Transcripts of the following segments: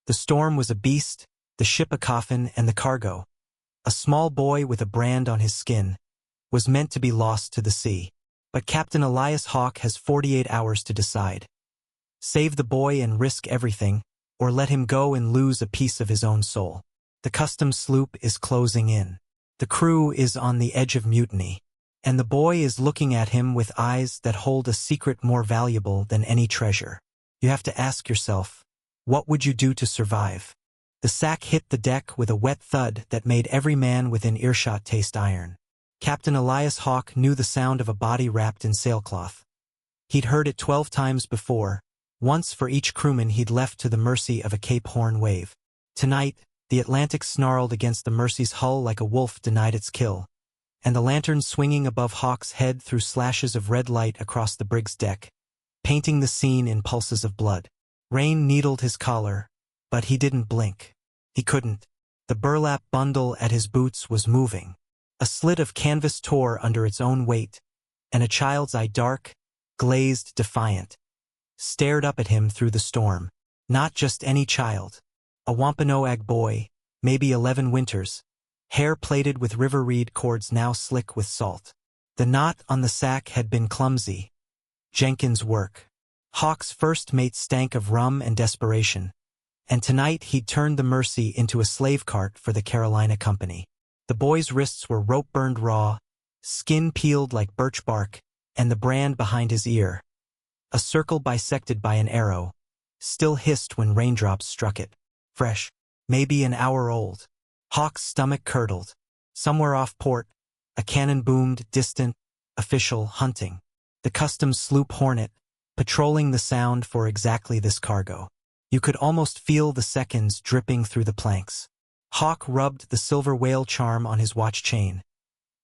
The storm was a beast, the ship a coffin, and the cargo, a small boy with a brand on his skin, was meant to be lost to the sea. But Captain Elias Hawke has 48 hours to decide. Save the boy and risk everything, or let him go and lose a piece of his own soul. The customs sloop is closing in. The crew is on the edge of mutiny, and the boy is looking at him with eyes that hold a secret more valuable than any treasure. You have to ask yourself, what would you do to survive? The sack hit the deck with a wet thud that made every man within earshot taste iron. Captain Elias Hawke knew the sound of a body wrapped in sailcloth. He'd heard it 12 times before, once for each crewman he'd left to the mercy of a Cape Horn wave. Tonight, the Atlantic snarled against the Mercy's hull like a wolf denied its kill, and the lantern swinging above Hawke's head threw slashes of red light across the brig's deck, painting the scene in pulses of blood. Rain needled his collar, but he didn't blink. He couldn't. The burlap bundle at his boots was moving. A slit of canvas tore under its own weight, and a child's eye, dark, glazed, defiant, stared up at him through the storm. Not just any child. A Wampanoag boy, maybe 11 winters, hair plaited with river reed cords now slick with salt. The knot on the sack had been clumsy. Jenkins' work. Hawke's first mate stank of rum and desperation, and tonight he'd turned the Mercy into a slave cart for the Carolina Company. The boy's wrists were rope-burned raw, skin peeled like birch bark, and the brand behind his ear, a circle bisected by an arrow, still hissed when raindrops struck it. Fresh, maybe an hour old. Hawke's stomach curdled. Somewhere off port, a cannon boomed, distant, official, hunting. The customs sloop Hornet, patrolling the sound for exactly this cargo. You could almost feel the seconds dripping through the planks. Hawke rubbed the silver whale charm on his watch chain,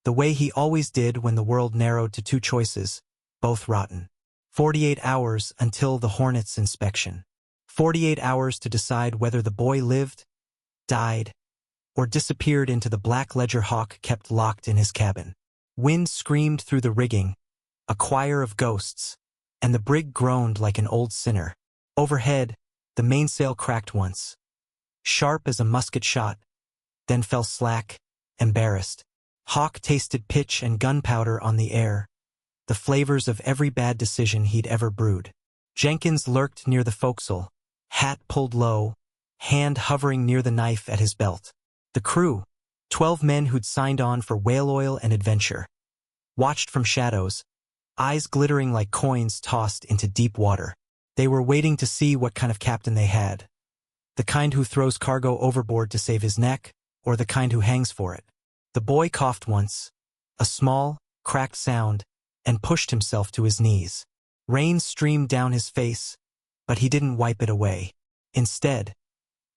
the way he always did when the world narrowed to 2 choices, both rotten. 48 hours until the Hornet's inspection. 48 hours to decide whether the boy lived, died, or disappeared into the black ledger Hawke kept locked in his cabin. Wind screamed through the rigging, a choir of ghosts, and the brig groaned like an old sinner. Overhead, the mainsail cracked once, sharp as a musket shot, then fell slack, embarrassed. Hawke tasted pitch and gunpowder on the air, the flavors of every bad decision he'd ever brewed. Jenkins lurked near the forecastle, hat pulled low, hand hovering near the knife at his belt. The crew, 12 men who'd signed on for whale oil and adventure, watched from shadows, eyes glittering like coins tossed into deep water. They were waiting to see what kind of captain they had. The kind who throws cargo overboard to save his neck, or the kind who hangs for it. The boy coughed once, a small, cracked sound, and pushed himself to his knees. Rain streamed down his face, but he didn't wipe it away. Instead,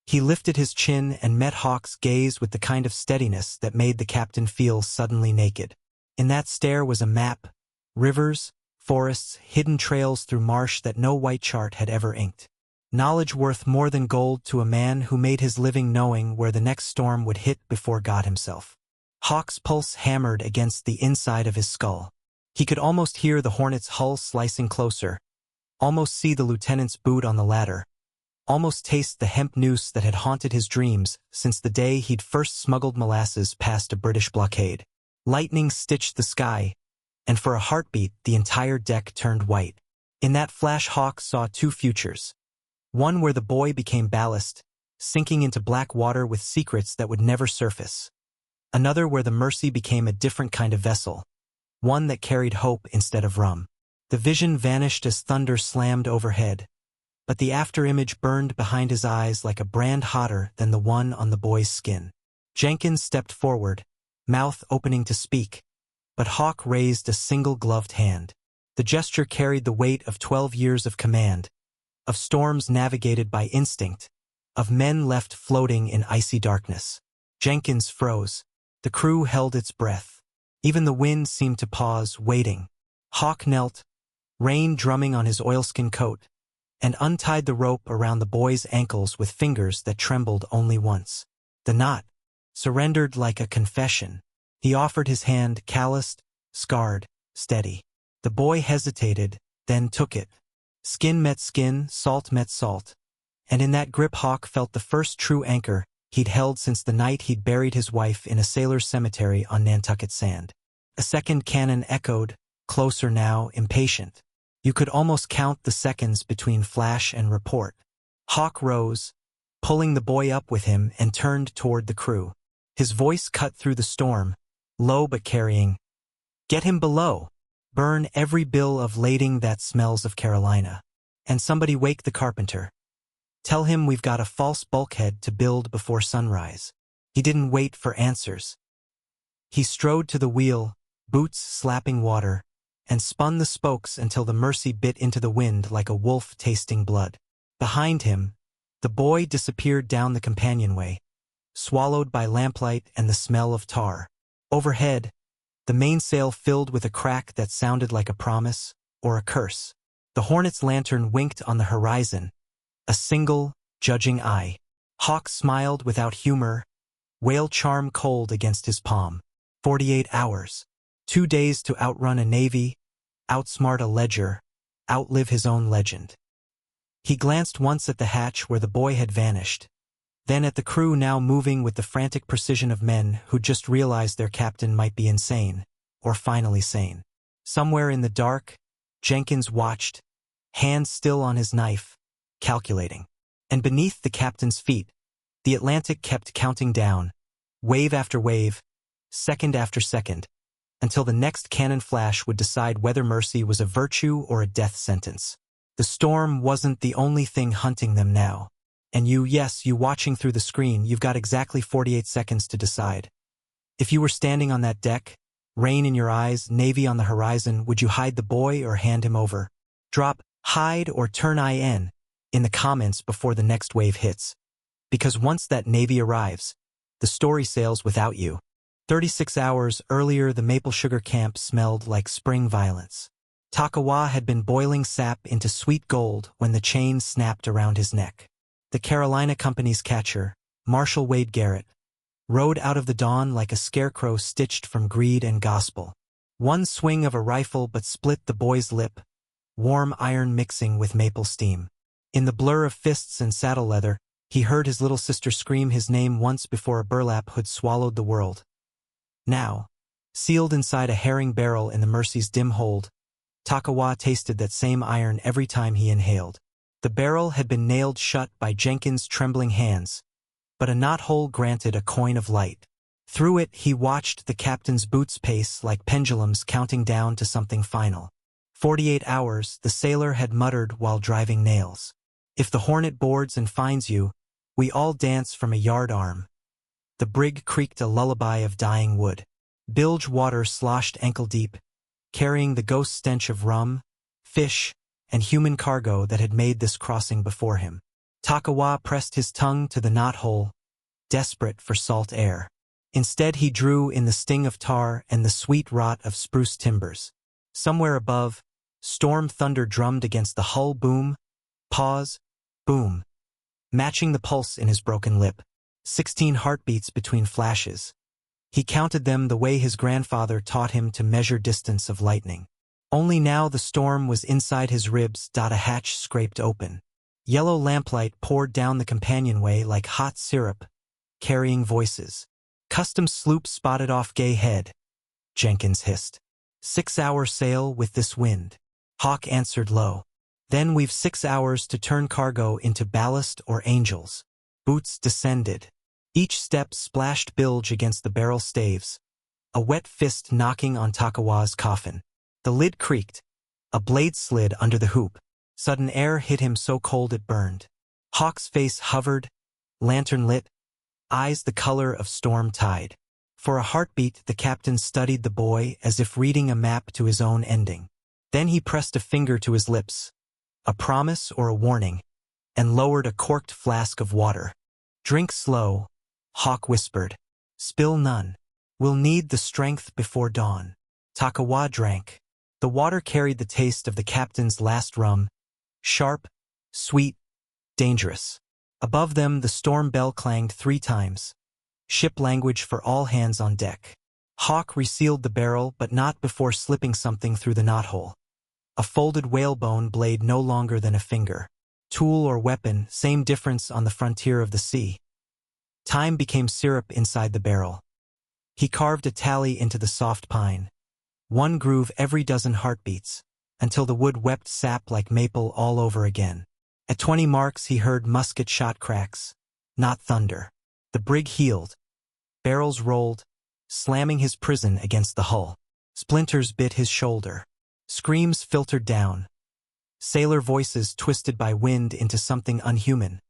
he lifted his chin and met Hawke's gaze with the kind of steadiness that made the captain feel suddenly naked. In that stare was a map, rivers, forests, hidden trails through marsh that no white chart had ever inked. Knowledge worth more than gold to a man who made his living knowing where the next storm would hit before God himself. Hawke's pulse hammered against the inside of his skull. He could almost hear the Hornet's hull slicing closer, almost see the lieutenant's boot on the ladder, almost taste the hemp noose that had haunted his dreams since the day he'd first smuggled molasses past a British blockade. Lightning stitched the sky, and for a heartbeat the entire deck turned white. In that flash Hawke saw 2 futures. One where the boy became ballast, sinking into black water with secrets that would never surface. Another where the Mercy became a different kind of vessel, one that carried hope instead of rum. The vision vanished as thunder slammed overhead, but the afterimage burned behind his eyes like a brand hotter than the one on the boy's skin. Jenkins stepped forward, mouth opening to speak, but Hawke raised a single gloved hand. The gesture carried the weight of 12 years of command, of storms navigated by instinct, of men left floating in icy darkness. Jenkins froze. The crew held its breath. Even the wind seemed to pause, waiting. Hawke knelt, rain drumming on his oilskin coat, and untied the rope around the boy's ankles with fingers that trembled only once. The knot surrendered like a confession. He offered his hand, calloused, scarred, steady. The boy hesitated, then took it. Skin met skin, salt met salt, And in that grip Hawk felt the first true anchor he'd held since the night he'd buried his wife in a sailor's cemetery on Nantucket sand. A second cannon echoed, closer now, impatient. You could almost count the seconds between flash and report. Hawk rose, pulling the boy up with him, and turned toward the crew. His voice cut through the storm, low but carrying. "Get him below. Burn every bill of lading that smells of Carolina. And somebody wake the carpenter. Tell him we've got a false bulkhead to build before sunrise." He didn't wait for answers. He strode to the wheel, boots slapping water, and spun the spokes until the Mercy bit into the wind like a wolf tasting blood. Behind him, the boy disappeared down the companionway, swallowed by lamplight and the smell of tar. Overhead, the mainsail filled with a crack that sounded like a promise or a curse. The Hornet's lantern winked on the horizon, a single, judging eye. Hawk smiled without humor, whale charm cold against his palm. 48 hours. 2 days to outrun a navy, outsmart a ledger, outlive his own legend. He glanced once at the hatch where the boy had vanished, then at the crew now moving with the frantic precision of men who just realized their captain might be insane, or finally sane. Somewhere in the dark, Jenkins watched, hands still on his knife, calculating. And beneath the captain's feet, the Atlantic kept counting down, wave after wave, second after second, until the next cannon flash would decide whether mercy was a virtue or a death sentence. The storm wasn't the only thing hunting them now. And you watching through the screen, you've got exactly 48 seconds to decide. If you were standing on that deck, rain in your eyes, navy on the horizon, would you hide the boy or hand him over? Drop hide or turn in the comments before the next wave hits. Because once that navy arrives, the story sails without you. 36 hours earlier, the maple sugar camp smelled like spring violets. Takawa had been boiling sap into sweet gold when the chain snapped around his neck. The Carolina Company's catcher, Marshal Wade Garrett, rode out of the dawn like a scarecrow stitched from greed and gospel. One swing of a rifle but split the boy's lip, warm iron mixing with maple steam. In the blur of fists and saddle leather, he heard his little sister scream his name once before a burlap hood swallowed the world. Now, sealed inside a herring barrel in the Mercy's dim hold, Takawa tasted that same iron every time he inhaled. The barrel had been nailed shut by Jenkins' trembling hands, but a knothole granted a coin of light. Through it he watched the captain's boots pace like pendulums counting down to something final. 48 hours, the sailor had muttered while driving nails. If the Hornet boards and finds you, we all dance from a yardarm. The brig creaked a lullaby of dying wood. Bilge water sloshed ankle-deep, carrying the ghost stench of rum, fish, and human cargo that had made this crossing before him. Takawa pressed his tongue to the knothole, desperate for salt air. Instead he drew in the sting of tar and the sweet rot of spruce timbers. Somewhere above, storm thunder drummed against the hull. Boom, pause, boom, matching the pulse in his broken lip. 16 heartbeats between flashes. He counted them the way his grandfather taught him to measure distance of lightning. Only now the storm was inside his ribs. A hatch scraped open. Yellow lamplight poured down the companionway like hot syrup, carrying voices. Custom sloop spotted off Gay Head, Jenkins hissed. 6-hour sail with this wind. Hawk answered low. Then we've 6 hours to turn cargo into ballast or angels. Boots descended. Each step splashed bilge against the barrel staves, a wet fist knocking on Takawa's coffin. The lid creaked. A blade slid under the hoop. Sudden air hit him so cold it burned. Hawk's face hovered, lantern lit, eyes the color of storm tide. For a heartbeat the captain studied the boy as if reading a map to his own ending. Then he pressed a finger to his lips, a promise or a warning, and lowered a corked flask of water. Drink slow, Hawk whispered. Spill none. We'll need the strength before dawn. Takawa drank. The water carried the taste of the captain's last rum, sharp, sweet, dangerous. Above them the storm bell clanged 3 times. Ship language for all hands on deck. Hawk resealed the barrel but not before slipping something through the knothole. A folded whalebone blade no longer than a finger. Tool or weapon, same difference on the frontier of the sea. Time became syrup inside the barrel. He carved a tally into the soft pine. One groove every dozen heartbeats, until the wood wept sap like maple all over again. At 20 marks he heard musket shot cracks, not thunder. The brig heeled. Barrels rolled, slamming his prison against the hull. Splinters bit his shoulder. Screams filtered down. Sailor voices twisted by wind into something unhuman.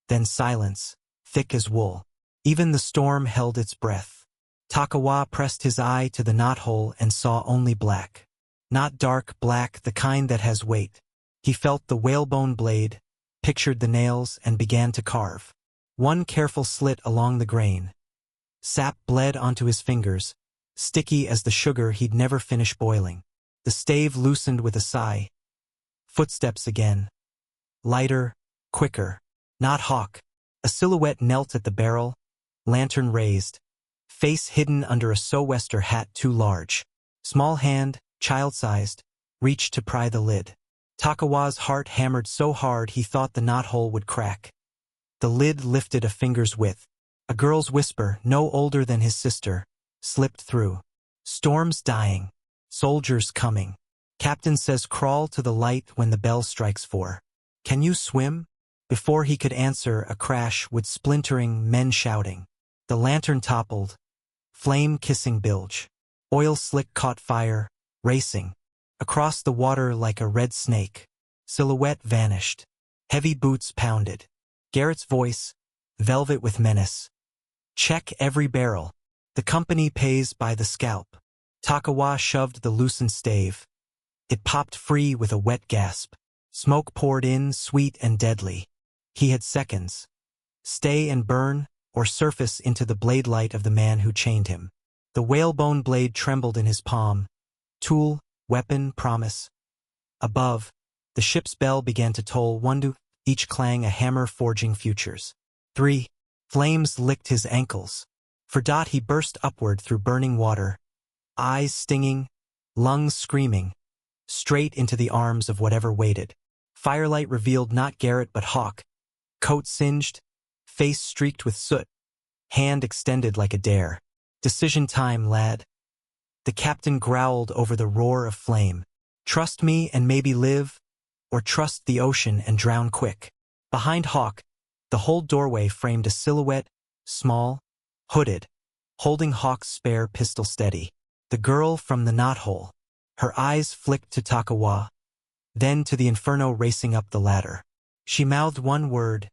Then silence, thick as wool. Even the storm held its breath. Takawa pressed his eye to the knothole and saw only black. Not dark black, the kind that has weight. He felt the whalebone blade, pictured the nails, and began to carve. One careful slit along the grain. Sap bled onto his fingers, sticky as the sugar he'd never finish boiling. The stave loosened with a sigh. Footsteps again. Lighter, quicker. Not Hawk. A silhouette knelt at the barrel, lantern raised. Face hidden under a sou'wester hat too large. Small hand, child-sized, reached to pry the lid. Takawa's heart hammered so hard he thought the knothole would crack. The lid lifted a finger's width. A girl's whisper, no older than his sister, slipped through. Storm's dying. Soldiers coming. Captain says crawl to the light when the bell strikes 4. Can you swim? Before he could answer, a crash with splintering, men shouting. The lantern toppled. Flame-kissing bilge. Oil slick caught fire, racing. Across the water like a red snake. Silhouette vanished. Heavy boots pounded. Garrett's voice, velvet with menace. Check every barrel. The company pays by the scalp. Takawa shoved the loosened stave. It popped free with a wet gasp. Smoke poured in, sweet and deadly. He had seconds. Stay and burn, or surface into the blade light of the man who chained him. The whalebone blade trembled in his palm. Tool, weapon, promise. Above, the ship's bell began to toll 1, 2, each clang a hammer forging futures. 3. Flames licked his ankles. For Dot he burst upward through burning water. Eyes stinging, lungs screaming. Straight into the arms of whatever waited. Firelight revealed not Garrett but Hawk. Coat singed, face streaked with soot. Hand extended like a dare. Decision time, lad. The captain growled over the roar of flame. Trust me and maybe live, or trust the ocean and drown quick. Behind Hawk, the whole doorway framed a silhouette, small, hooded, holding Hawk's spare pistol steady. The girl from the knothole. Her eyes flicked to Takawa, then to the inferno racing up the ladder. She mouthed one word.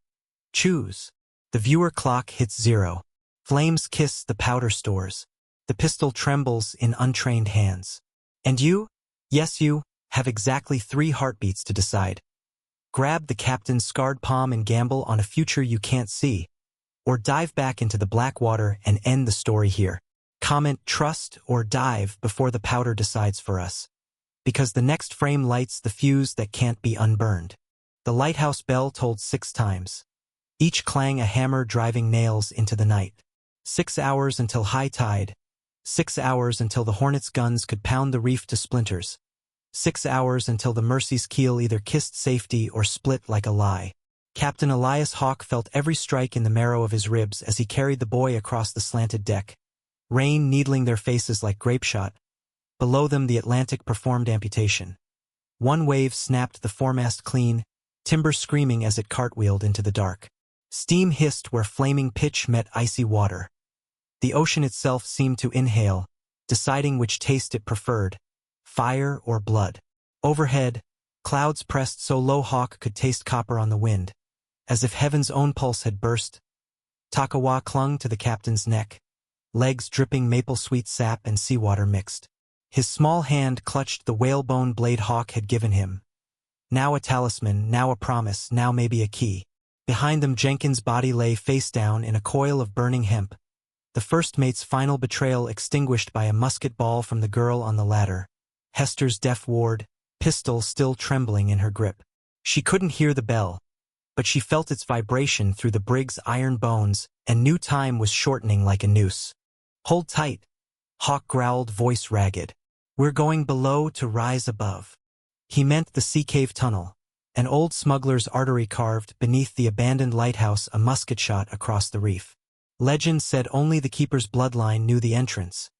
Choose. The viewer clock hits 0. Flames kiss the powder stores. The pistol trembles in untrained hands. And you? Yes, you have exactly 3 heartbeats to decide. Grab the captain's scarred palm and gamble on a future you can't see. Or dive back into the black water and end the story here. Comment trust or dive before the powder decides for us. Because the next frame lights the fuse that can't be unburned. The lighthouse bell tolled 6 times. Each clang a hammer driving nails into the night. 6 hours until high tide. 6 hours until the Hornet's guns could pound the reef to splinters. 6 hours until the Mercy's keel either kissed safety or split like a lie. Captain Elias Hawk felt every strike in the marrow of his ribs as he carried the boy across the slanted deck. Rain needling their faces like grapeshot. Below them the Atlantic performed amputation. One wave snapped the foremast clean, timber screaming as it cartwheeled into the dark. Steam hissed where flaming pitch met icy water. The ocean itself seemed to inhale, deciding which taste it preferred, fire or blood. Overhead, clouds pressed so low Hawk could taste copper on the wind. As if heaven's own pulse had burst, Takawa clung to the captain's neck, legs dripping maple sweet sap and seawater mixed. His small hand clutched the whalebone blade Hawk had given him. Now a talisman, now a promise, now maybe a key. Behind them Jenkins' body lay face down in a coil of burning hemp, the first mate's final betrayal extinguished by a musket ball from the girl on the ladder. Hester's deaf ward, pistol still trembling in her grip. She couldn't hear the bell, but she felt its vibration through the brig's iron bones, and knew time was shortening like a noose. Hold tight, Hawk growled, voice ragged. We're going below to rise above. He meant the sea cave tunnel, An old smuggler's artery carved beneath the abandoned lighthouse a musket shot across the reef. Legend said only the keeper's bloodline knew the entrance.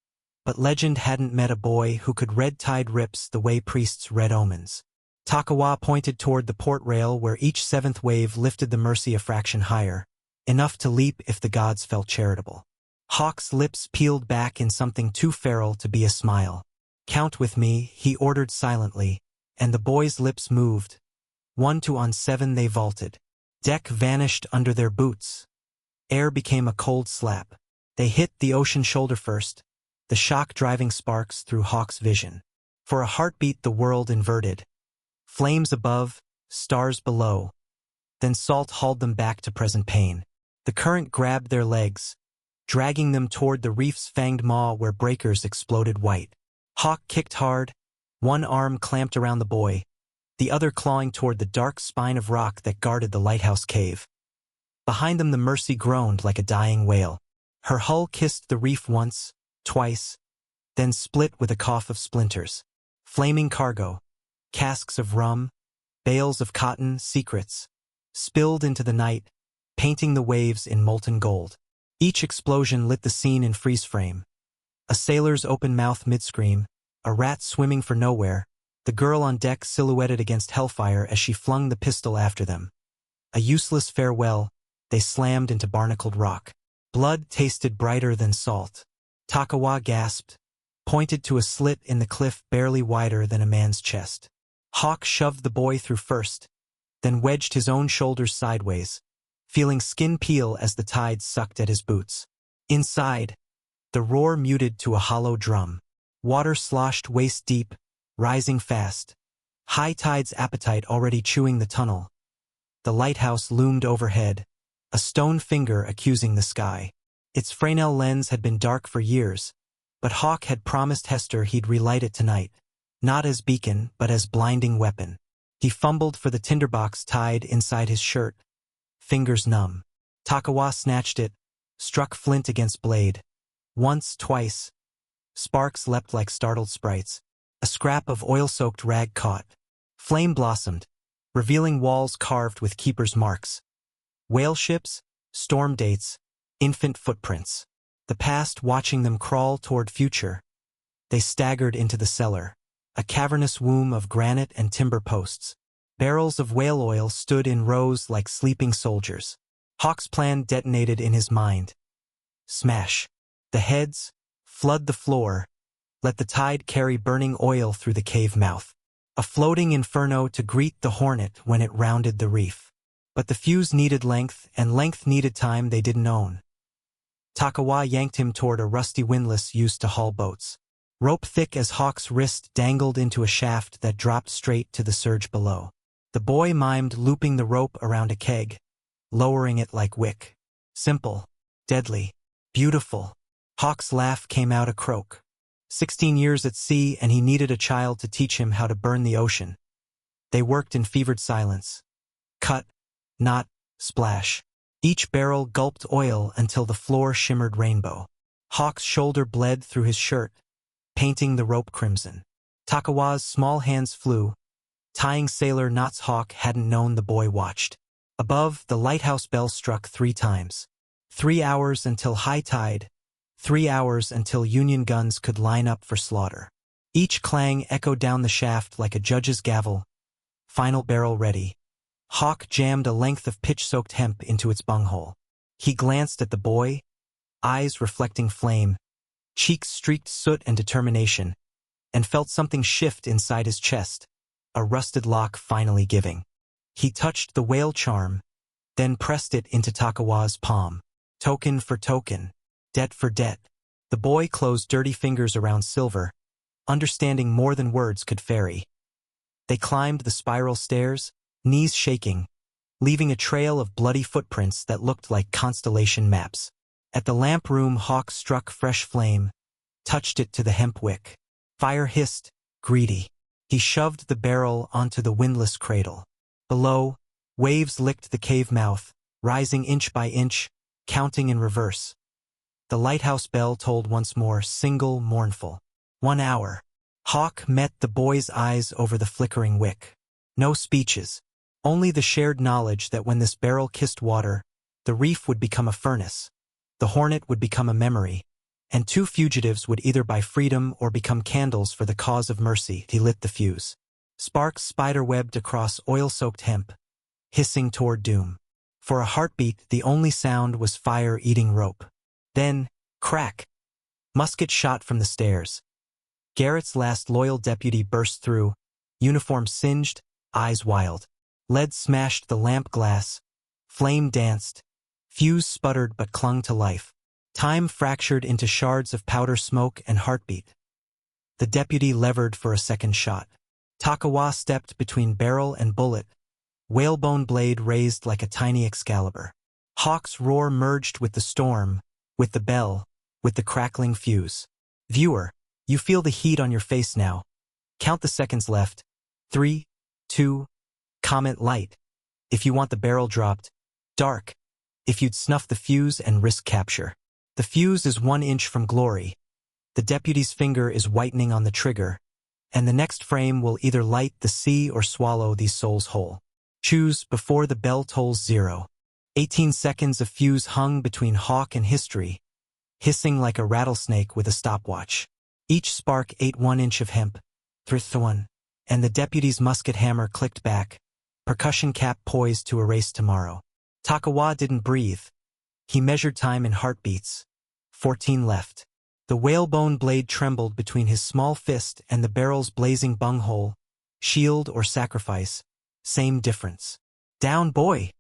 But legend hadn't met a boy who could read tide rips the way priests read omens. Takawa pointed toward the port rail where each seventh wave lifted the Mercy a fraction higher, enough to leap if the gods felt charitable. Hawk's lips peeled back in something too feral to be a smile. "Count with me," he ordered silently, and the boy's lips moved. 1 to on 7 they vaulted. Deck vanished under their boots. Air became a cold slap. They hit the ocean shoulder first, the shock driving sparks through Hawk's vision. For a heartbeat the world inverted. Flames above, stars below. Then salt hauled them back to present pain. The current grabbed their legs, dragging them toward the reef's fanged maw where breakers exploded white. Hawk kicked hard, one arm clamped around the boy, the other clawing toward the dark spine of rock that guarded the lighthouse cave. Behind them the Mercy groaned like a dying whale. Her hull kissed the reef once, twice, then split with a cough of splinters. Flaming cargo, casks of rum, bales of cotton, secrets, spilled into the night, painting the waves in molten gold. Each explosion lit the scene in freeze frame. A sailor's open mouth mid-scream, a rat swimming for nowhere, the girl on deck silhouetted against hellfire as she flung the pistol after them. A useless farewell, they slammed into barnacled rock. Blood tasted brighter than salt. Takawa gasped, pointed to a slit in the cliff barely wider than a man's chest. Hawk shoved the boy through first, then wedged his own shoulders sideways, feeling skin peel as the tide sucked at his boots. Inside, the roar muted to a hollow drum. Water sloshed waist-deep, rising fast. High tide's appetite already chewing the tunnel. The lighthouse loomed overhead, a stone finger accusing the sky. Its Fresnel lens had been dark for years, but Hawk had promised Hester he'd relight it tonight, not as beacon but as blinding weapon. He fumbled for the tinderbox tied inside his shirt, fingers numb. Takawa snatched it, struck flint against blade. Once, twice. Sparks leapt like startled sprites. A scrap of oil-soaked rag caught. Flame blossomed, revealing walls carved with keeper's marks. Whale ships, storm dates, infant footprints. The past watching them crawl toward future. They staggered into the cellar, a cavernous womb of granite and timber posts. Barrels of whale oil stood in rows like sleeping soldiers. Hawk's plan detonated in his mind. Smash. The heads, flood the floor, let the tide carry burning oil through the cave mouth. A floating inferno to greet the Hornet when it rounded the reef. But the fuse needed length, and length needed time they didn't own. Takawa yanked him toward a rusty windlass used to haul boats. Rope thick as Hawk's wrist dangled into a shaft that dropped straight to the surge below. The boy mimed looping the rope around a keg, lowering it like wick. Simple, deadly, beautiful. Hawk's laugh came out a croak. 16 years at sea and he needed a child to teach him how to burn the ocean. They worked in fevered silence. Cut, knot, splash. Each barrel gulped oil until the floor shimmered rainbow. Hawk's shoulder bled through his shirt, painting the rope crimson. Takawa's small hands flew, tying sailor knots Hawk hadn't known the boy watched. Above, the lighthouse bell struck 3 times. 3 hours until high tide, 3 hours until Union guns could line up for slaughter. Each clang echoed down the shaft like a judge's gavel. Final barrel ready. Hawk jammed a length of pitch-soaked hemp into its bunghole. He glanced at the boy, eyes reflecting flame, cheeks streaked soot and determination, and felt something shift inside his chest, a rusted lock finally giving. He touched the whale charm, then pressed it into Takawa's palm. Token for token, debt for debt. The boy closed dirty fingers around silver, understanding more than words could ferry. They climbed the spiral stairs, knees shaking, leaving a trail of bloody footprints that looked like constellation maps. At the lamp room, Hawk struck fresh flame, touched it to the hemp wick. Fire hissed, greedy. He shoved the barrel onto the windlass cradle. Below, waves licked the cave mouth, rising inch by inch, counting in reverse. The lighthouse bell tolled once more, single, mournful. 1 hour. Hawk met the boy's eyes over the flickering wick. No speeches, Only the shared knowledge that when this barrel kissed water, the reef would become a furnace, the Hornet would become a memory, and two fugitives would either buy freedom or become candles for the cause of mercy. He lit the fuse. Sparks spider-webbed across oil-soaked hemp, hissing toward doom. For a heartbeat, the only sound was fire eating rope. Then, crack! Musket shot from the stairs. Garrett's last loyal deputy burst through, uniform singed, eyes wild. Lead smashed the lamp glass. Flame danced. Fuse sputtered but clung to life. Time fractured into shards of powder smoke and heartbeat. The deputy levered for a second shot. Takawa stepped between barrel and bullet, whalebone blade raised like a tiny Excalibur. Hawk's roar merged with the storm, with the bell, with the crackling fuse. Viewer, you feel the heat on your face now. Count the seconds left. 3, 2, comment light. If you want the barrel dropped. Dark. If you'd snuff the fuse and risk capture. The fuse is 1 inch from glory. The deputy's finger is whitening on the trigger, and the next frame will either light the sea or swallow these souls whole. Choose before the bell tolls 0. 18 seconds of fuse hung between Hawk and history, hissing like a rattlesnake with a stopwatch. Each spark ate 1 inch of hemp. 1. And the deputy's musket hammer clicked back, percussion cap poised to erase tomorrow. Takawa didn't breathe. He measured time in heartbeats. 14 left. The whalebone blade trembled between his small fist and the barrel's blazing bunghole. Shield or sacrifice. Same difference. Down, boy!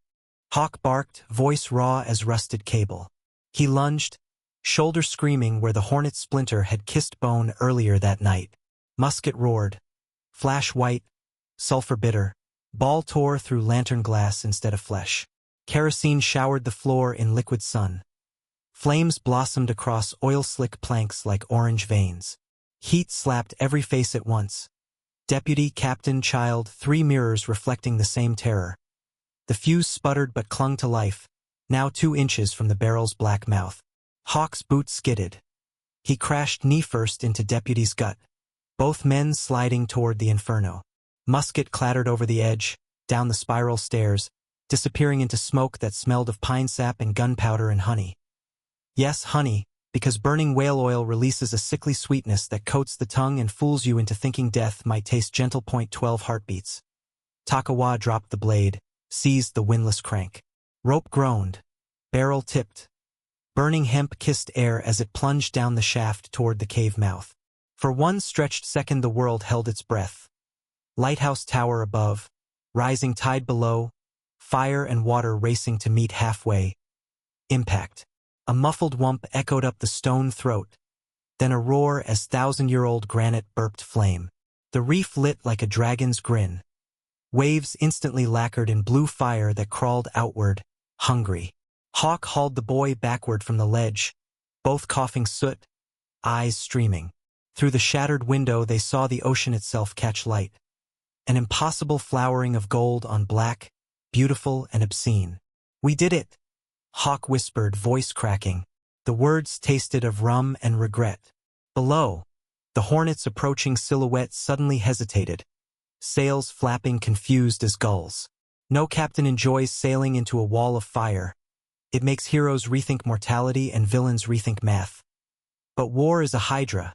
Hawk barked, voice raw as rusted cable. He lunged, shoulder screaming where the Hornet splinter had kissed bone earlier that night. Musket roared. Flash white, sulfur bitter. Ball tore through lantern glass instead of flesh. Kerosene showered the floor in liquid sun. Flames blossomed across oil-slick planks like orange veins. Heat slapped every face at once. Deputy, captain, child, 3 mirrors reflecting the same terror. The fuse sputtered but clung to life, now 2 inches from the barrel's black mouth. Hawk's boot skidded. He crashed knee first into deputy's gut, both men sliding toward the inferno. Musket clattered over the edge, down the spiral stairs, disappearing into smoke that smelled of pine sap and gunpowder and honey. Yes, honey, because burning whale oil releases a sickly sweetness that coats the tongue and fools you into thinking death might taste gentle. 12 heartbeats. Takawa dropped the blade, seized the windlass crank. Rope groaned. Barrel tipped. Burning hemp kissed air as it plunged down the shaft toward the cave mouth. For 1 stretched second the world held its breath. Lighthouse tower above, rising tide below, fire and water racing to meet halfway. Impact. A muffled whump echoed up the stone throat, then a roar as 1,000-year-old granite burped flame. The reef lit like a dragon's grin. Waves instantly lacquered in blue fire that crawled outward, hungry. Hawk hauled the boy backward from the ledge, both coughing soot, eyes streaming. Through the shattered window they saw the ocean itself catch light. An impossible flowering of gold on black, beautiful and obscene. We did it! Hawk whispered, voice cracking. The words tasted of rum and regret. Below, the Hornet's approaching silhouette suddenly hesitated, sails flapping confused as gulls. No captain enjoys sailing into a wall of fire. It makes heroes rethink mortality and villains rethink math. But war is a hydra.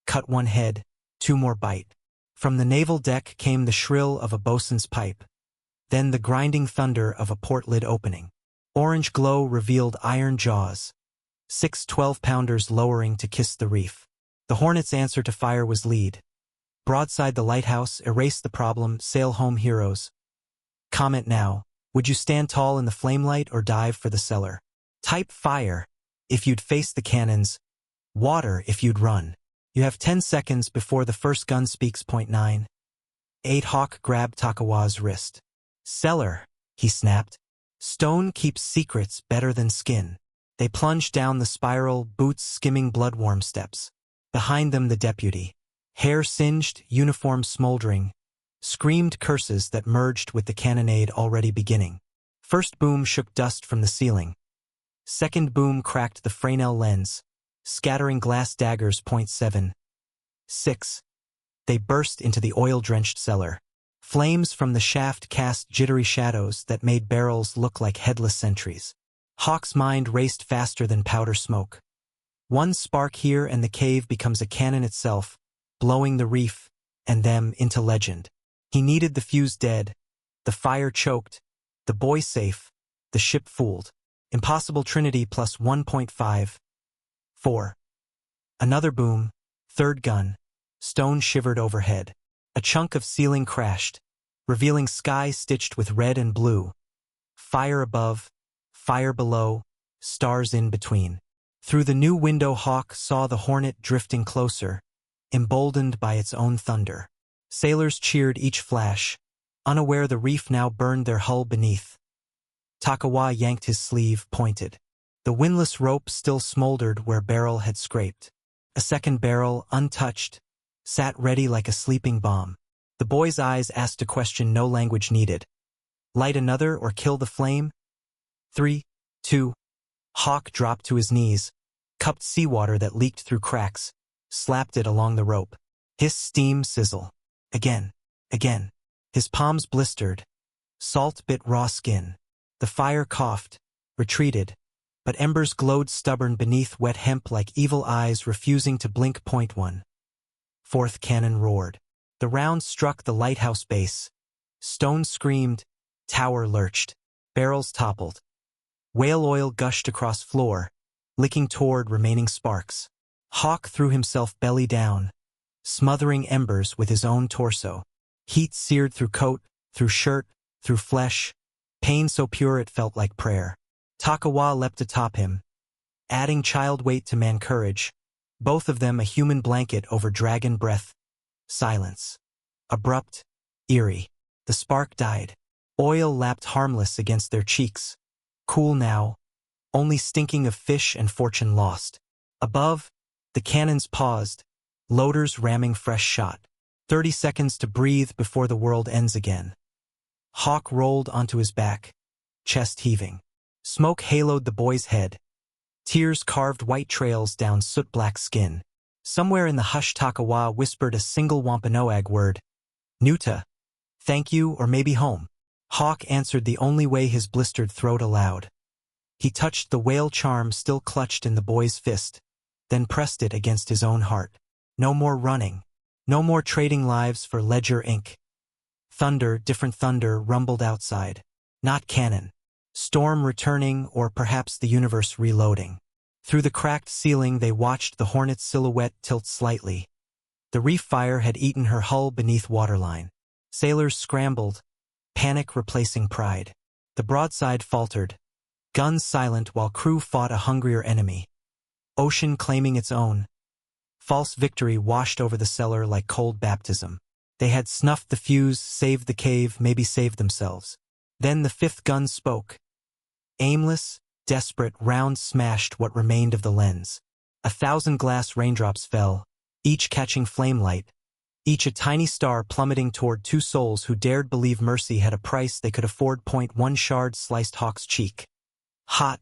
Cut 1 head, 2 more bite. From the naval deck came the shrill of a bosun's pipe, then the grinding thunder of a port lid opening. Orange glow revealed iron jaws. 6 12-pounders lowering to kiss the reef. The Hornet's answer to fire was lead. Broadside the lighthouse, erase the problem, sail home heroes. Comment now, would you stand tall in the flamelight or dive for the cellar? Type fire if you'd face the cannons, water if you'd run. You have 10 seconds before the first gun speaks. 9. 8 Hawk grabbed Takawa's wrist. Cellar, he snapped. Stone keeps secrets better than skin. They plunged down the spiral, boots skimming blood-warm steps. Behind them the deputy, hair singed, uniform smoldering, screamed curses that merged with the cannonade already beginning. First boom shook dust from the ceiling. Second boom cracked the Fresnel lens, scattering glass daggers. 7. 6. They burst into the oil-drenched cellar. Flames from the shaft cast jittery shadows that made barrels look like headless sentries. Hawk's mind raced faster than powder smoke. One spark here and the cave becomes a cannon itself, blowing the reef and them into legend. He needed the fuse dead, the fire choked, the boy safe, the ship fooled. Impossible Trinity plus 1.5. 4. Another boom, third gun. Stone shivered overhead. A chunk of ceiling crashed, revealing sky stitched with red and blue. Fire above, fire below, stars in between. Through the new window Hawk saw the Hornet drifting closer, emboldened by its own thunder. Sailors cheered each flash, unaware the reef now burned their hull beneath. Takawa yanked his sleeve, pointed. The windlass rope still smoldered where barrel had scraped. A second barrel, untouched, sat ready like a sleeping bomb. The boy's eyes asked a question no language needed. Light another or kill the flame? 3, 2. Hawk dropped to his knees, cupped seawater that leaked through cracks, slapped it along the rope. Hiss, steam, sizzle. Again, again. His palms blistered. Salt bit raw skin. The fire coughed, retreated, but embers glowed stubborn beneath wet hemp like evil eyes refusing to blink. Point 1. Fourth cannon roared. The round struck the lighthouse base. Stone screamed, tower lurched, barrels toppled. Whale oil gushed across floor, licking toward remaining sparks. Hawk threw himself belly down, smothering embers with his own torso. Heat seared through coat, through shirt, through flesh, pain so pure it felt like prayer. Takawa leapt atop him, adding child weight to man courage, both of them a human blanket over dragon breath. Silence. Abrupt, eerie. The spark died. Oil lapped harmless against their cheeks. Cool now, only stinking of fish and fortune lost. Above, the cannons paused, loaders ramming fresh shot. 30 seconds to breathe before the world ends again. Hawk rolled onto his back, chest heaving. Smoke haloed the boy's head. Tears carved white trails down soot-black skin. Somewhere in the hush Takawa whispered a single Wampanoag word. Nuta. Thank you or maybe home. Hawk answered the only way his blistered throat allowed. He touched the whale charm still clutched in the boy's fist, then pressed it against his own heart. No more running. No more trading lives for ledger ink. Thunder, different thunder, rumbled outside. Not cannon. Storm returning, or perhaps the universe reloading. Through the cracked ceiling they watched the Hornet's silhouette tilt slightly. The reef fire had eaten her hull beneath waterline. Sailors scrambled, panic replacing pride. The broadside faltered, guns silent while crew fought a hungrier enemy. Ocean claiming its own. False victory washed over the cellar like cold baptism. They had snuffed the fuse, saved the cave, maybe saved themselves. Then the fifth gun spoke. Aimless, desperate, rounds smashed what remained of the lens. 1,000 glass raindrops fell, each catching flame light, each a tiny star plummeting toward two souls who dared believe mercy had a price they could afford. 1 shard sliced Hawk's cheek. Hot,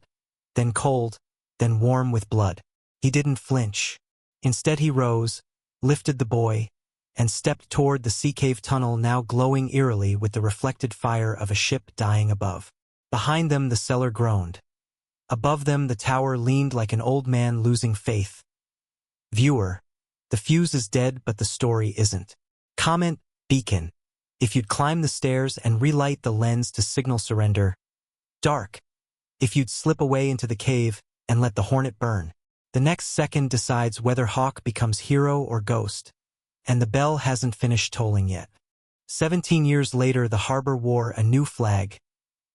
then cold, then warm with blood. He didn't flinch. Instead he rose, lifted the boy, and stepped toward the sea cave tunnel now glowing eerily with the reflected fire of a ship dying above. Behind them the cellar groaned. Above them the tower leaned like an old man losing faith. Viewer, the fuse is dead but the story isn't. Comment, beacon, if you'd climb the stairs and relight the lens to signal surrender. Dark, if you'd slip away into the cave and let the Hornet burn. The next second decides whether Hawk becomes hero or ghost. And the bell hasn't finished tolling yet. 17 years later the harbor wore a new flag,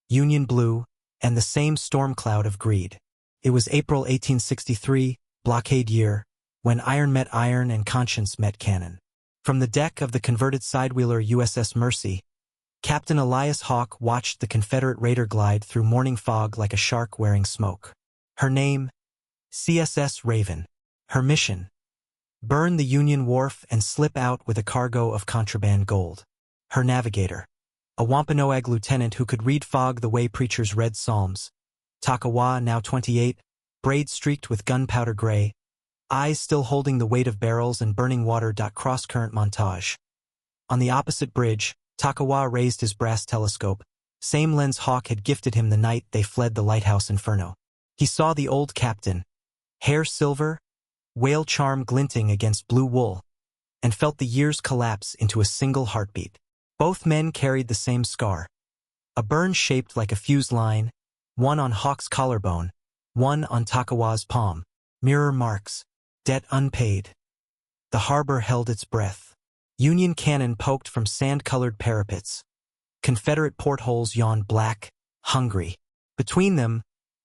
Union blue, and the same storm cloud of greed. It was April 1863, blockade year, when iron met iron and conscience met cannon. From the deck of the converted sidewheeler USS Mercy, Captain Elias Hawk watched the Confederate raider glide through morning fog like a shark wearing smoke. Her name, CSS Raven. Her mission, burn the Union wharf and slip out with a cargo of contraband gold. Her navigator, a Wampanoag lieutenant who could read fog the way preachers read psalms. Takawa, now 28, braid streaked with gunpowder gray, eyes still holding the weight of barrels and burning water. Cross-current montage. On the opposite bridge, Takawa raised his brass telescope, same lens Hawk had gifted him the night they fled the lighthouse inferno. He saw the old captain, hair silver, whale charm glinting against blue wool, and felt the years collapse into a single heartbeat. Both men carried the same scar, a burn shaped like a fused line, one on Hawk's collarbone, one on Takawa's palm. Mirror marks, debt unpaid. The harbor held its breath. Union cannon poked from sand-colored parapets. Confederate portholes yawned black, hungry. Between them,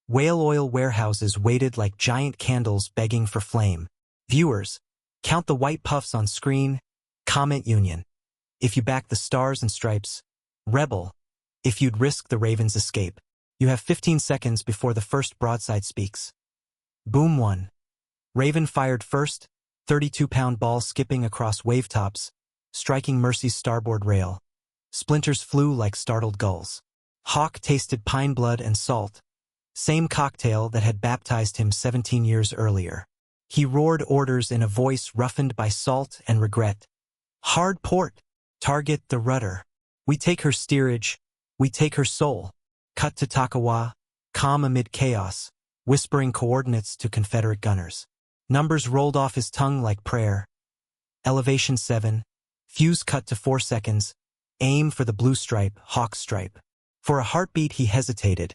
whale oil warehouses waited like giant candles begging for flame. Viewers, count the white puffs on screen, comment Union. If you back the stars and stripes, Rebel. If you'd risk the Ravens' escape. You have 15 seconds before the first broadside speaks. Boom 1. Raven fired first, 32-pound ball skipping across wavetops, striking Mercy's starboard rail. Splinters flew like startled gulls. Hawk tasted pine blood and salt, same cocktail that had baptized him 17 years earlier. He roared orders in a voice roughened by salt and regret. Hard port. Target the rudder. We take her steerage. We take her soul. Cut to Takawa, calm amid chaos, whispering coordinates to Confederate gunners. Numbers rolled off his tongue like prayer. Elevation 7. Fuse cut to 4 seconds. Aim for the blue stripe, Hawk stripe. For a heartbeat he hesitated,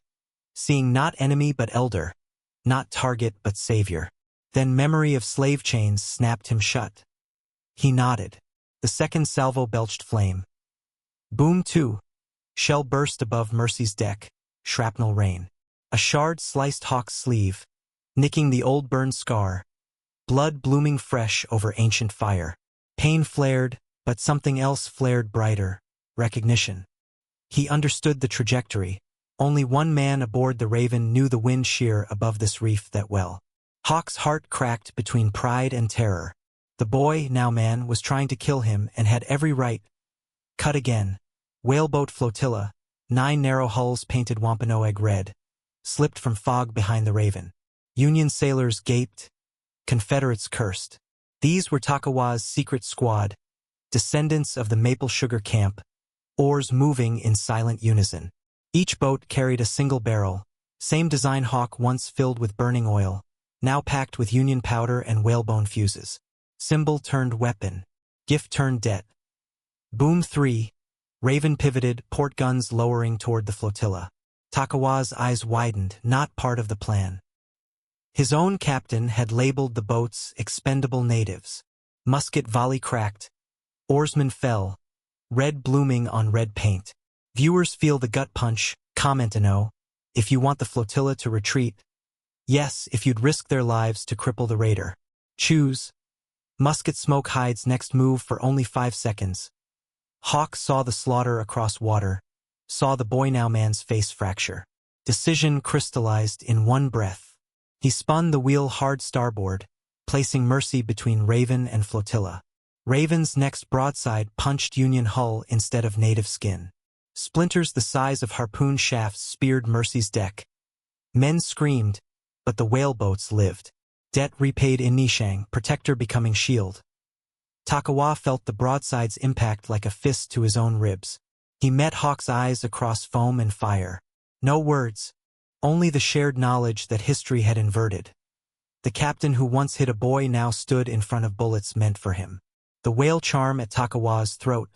seeing not enemy but elder, not target but savior. Then memory of slave chains snapped him shut. He nodded. The second salvo belched flame. Boom 2. Shell burst above Mercy's deck, shrapnel rain. A shard sliced Hawk's sleeve, nicking the old burned scar. Blood blooming fresh over ancient fire. Pain flared, but something else flared brighter. Recognition. He understood the trajectory. Only one man aboard the Raven knew the wind shear above this reef that well. Hawk's heart cracked between pride and terror. The boy, now man, was trying to kill him and had every right. Cut again. Whaleboat flotilla, 9 narrow hulls painted Wampanoag red, slipped from fog behind the Raven. Union sailors gaped. Confederates cursed. These were Takawa's secret squad, descendants of the maple sugar camp, oars moving in silent unison. Each boat carried a single barrel, same design Hawk once filled with burning oil, now packed with Union powder and whalebone fuses. Symbol turned weapon. Gift turned debt. Boom 3. Raven pivoted, port guns lowering toward the flotilla. Takawa's eyes widened, not part of the plan. His own captain had labeled the boats expendable natives. Musket volley cracked. Oarsman fell, red blooming on red paint. Viewers feel the gut punch, comment no. If you want the flotilla to retreat. Yes, if you'd risk their lives to cripple the raider. Choose. Musket smoke hides next move for only 5 seconds. Hawk saw the slaughter across water, saw the boy now man's face fracture. Decision crystallized in one breath. He spun the wheel hard starboard, placing Mercy between Raven and flotilla. Raven's next broadside punched Union hull instead of native skin. Splinters the size of harpoon shafts speared Mercy's deck. Men screamed, but the whaleboats lived. Debt repaid in Nishang, protector becoming shield. Takawa felt the broadside's impact like a fist to his own ribs. He met Hawk's eyes across foam and fire. No words, only the shared knowledge that history had inverted. The captain who once hit a boy now stood in front of bullets meant for him. The whale charm at Takawa's throat,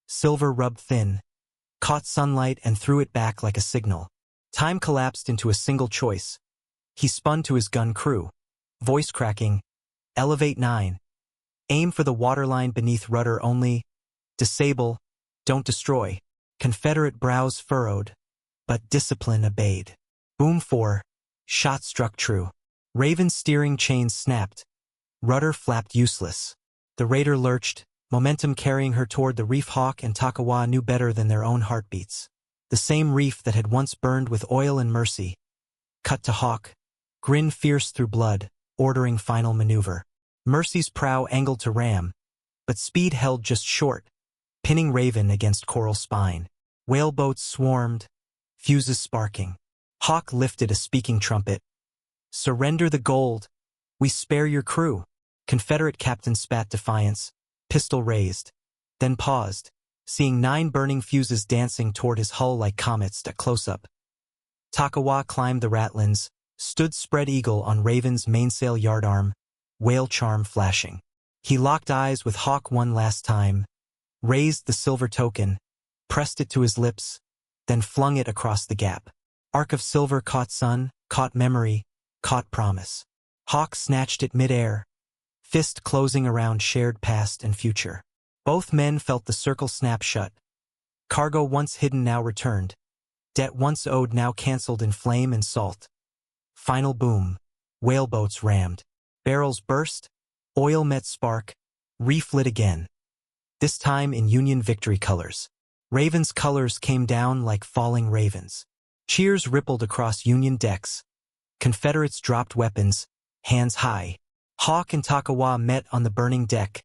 silver rubbed thin, caught sunlight and threw it back like a signal. Time collapsed into a single choice. He spun to his gun crew. Voice cracking. Elevate 9. Aim for the waterline beneath rudder only. Disable. Don't destroy. Confederate brows furrowed, but discipline obeyed. Boom 4. Shot struck true. Raven's steering chains snapped. Rudder flapped useless. The raider lurched, momentum carrying her toward the reef. Hawk and Takawa knew better than their own heartbeats. The same reef that had once burned with oil and mercy. Cut to Hawk. Grin fierce through blood, ordering final maneuver. Mercy's prow angled to ram, but speed held just short, pinning Raven against coral spine. Whaleboats swarmed, fuses sparking. Hawk lifted a speaking trumpet. Surrender the gold. We spare your crew. Confederate captain spat defiance, pistol raised, then paused. seeing 9 burning fuses dancing toward his hull like comets at close-up. Takawa climbed the ratlins, stood spread eagle on Raven's mainsail yardarm, whale charm flashing. He locked eyes with Hawk one last time, raised the silver token, pressed it to his lips, then flung it across the gap. Arc of silver caught sun, caught memory, caught promise. Hawk snatched it mid-air, fist closing around shared past and future. Both men felt the circle snap shut. Cargo once hidden now returned. Debt once owed now cancelled in flame and salt. Final boom. Whaleboats rammed. Barrels burst. Oil met spark. Reef lit again. This time in Union victory colors. Raven's colors came down like falling ravens. Cheers rippled across Union decks. Confederates dropped weapons, hands high. Hawk and Takawa met on the burning deck,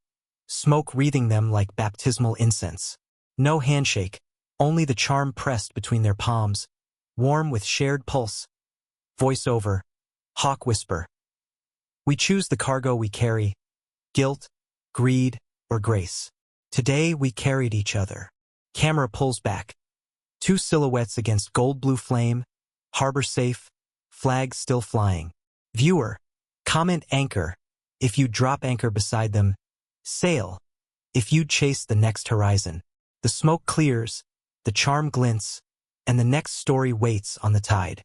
smoke wreathing them like baptismal incense. No handshake, only the charm pressed between their palms, warm with shared pulse. Voice over. Hawk whisper. We choose the cargo we carry, guilt, greed, or grace. Today we carried each other. Camera pulls back. 2 silhouettes against gold-blue flame, harbor safe, flag still flying. Viewer, comment anchor. If you drop anchor beside them, sail. If you chase the next horizon. The smoke clears, the charm glints, and the next story waits on the tide.